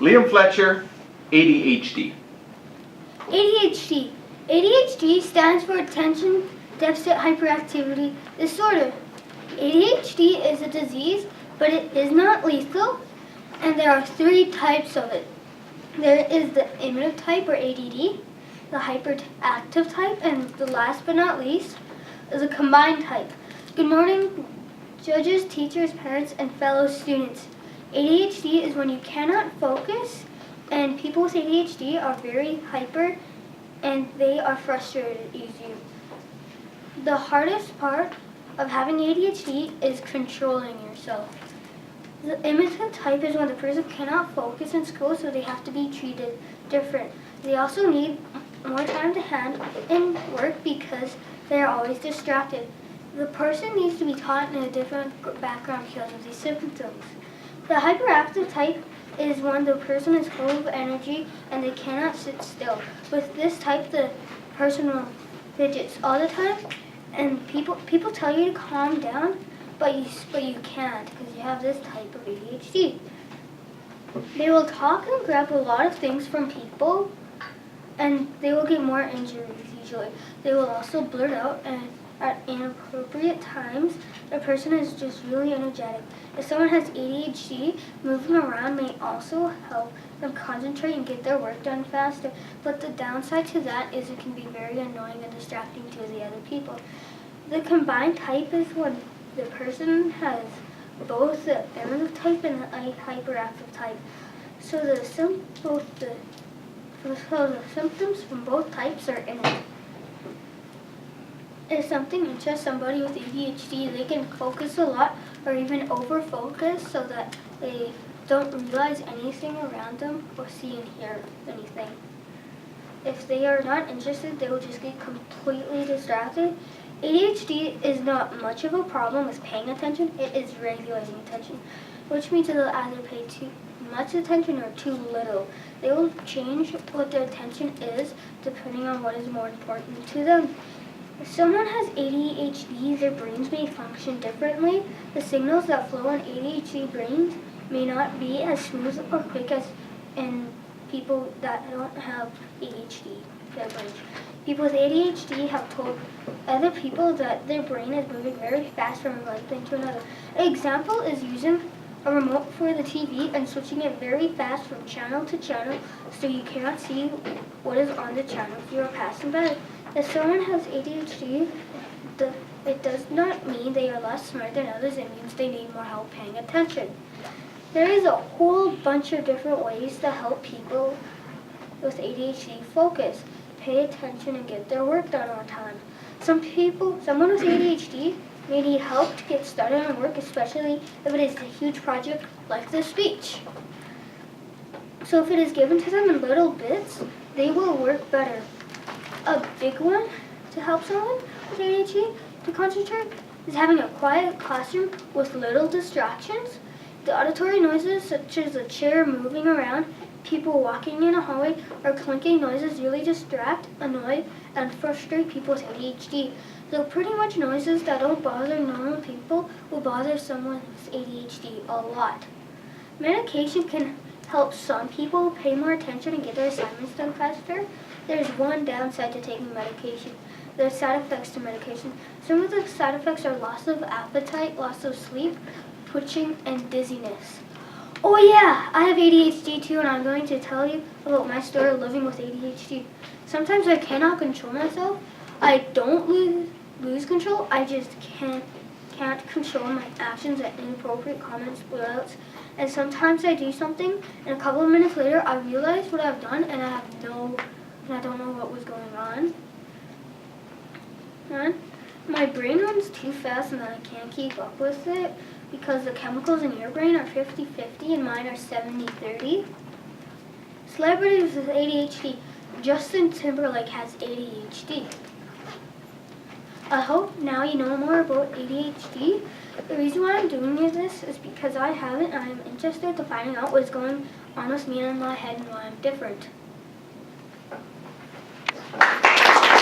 Liam Fletcher, ADHD. ADHD. ADHD stands for Attention Deficit Hyperactivity Disorder. ADHD is a disease, but it is not lethal, and there are 3 types of it. There is the imitative type, or ADD, the hyperactive type, and the last but not least is a combined type. Good morning, judges, teachers, parents, and fellow students. ADHD is when you cannot focus, and people with ADHD are very hyper and they are frustrated easily. The hardest part of having ADHD is controlling yourself. The imitative type is when the person cannot focus in school, so they have to be treated different. They also need more time to hand in work because they are always distracted. The person needs to be taught in a different background because of these symptoms. The hyperactive type is when the person is full of energy and they cannot sit still. With this type, the person will fidgets all the time, and people tell you to calm down, but you can't because you have this type of ADHD. They will talk and grab a lot of things from people, and they will get more injuries usually. They will also blurt out, and at inappropriate times, the person is just really energetic. If someone has ADHD, moving around may also help them concentrate and get their work done faster. But the downside to that is it can be very annoying and distracting to the other people. The combined type is when the person has both the imitative type and the hyperactive type. So the symptoms from both types are in it. If something interests somebody with ADHD, they can focus a lot or even over-focus so that they don't realize anything around them or see and hear anything. If they are not interested, they will just get completely distracted. ADHD is not much of a problem with paying attention. It is regulating attention, which means they'll either pay too much attention or too little. They will change what their attention is depending on what is more important to them. If someone has ADHD, their brains may function differently. The signals that flow in ADHD brains may not be as smooth or quick as in people that don't have ADHD, their brains. People with ADHD have told other people that their brain is moving very fast from one thing to another. An example is using a remote for the TV and switching it very fast from channel to channel so you cannot see what is on the channel if you are passing by. If someone has ADHD, it does not mean they are less smart than others. It means they need more help paying attention. There is a whole bunch of different ways to help people with ADHD focus, pay attention, and get their work done on time. Someone with ADHD may need help to get started on work, especially if it is a huge project like this speech. So if it is given to them in little bits, they will work better. A big one to help someone with ADHD to concentrate is having a quiet classroom with little distractions. The auditory noises, such as a chair moving around, people walking in a hallway, or clinking noises really distract, annoy, and frustrate people with ADHD. So pretty much noises that don't bother normal people will bother someone with ADHD a lot. Medication can help some people pay more attention and get their assignments done faster. There's one downside to taking medication. There are side effects to medication. Some of the side effects are loss of appetite, loss of sleep, twitching, and dizziness. Oh yeah, I have ADHD too, and I'm going to tell you about my story of living with ADHD. Sometimes I cannot control myself. I don't lose control. I just can't control my actions and inappropriate comments, blowouts. And sometimes I do something, and a couple of minutes later, I realize what I've done, and I don't know what was going on. My brain runs too fast, and I can't keep up with it because the chemicals in your brain are 50-50 and mine are 70-30. Celebrities with ADHD. Justin Timberlake has ADHD. I hope now you know more about ADHD. The reason why I'm doing this is because I have it and I'm interested to finding out what's going on with me in my head and why I'm different.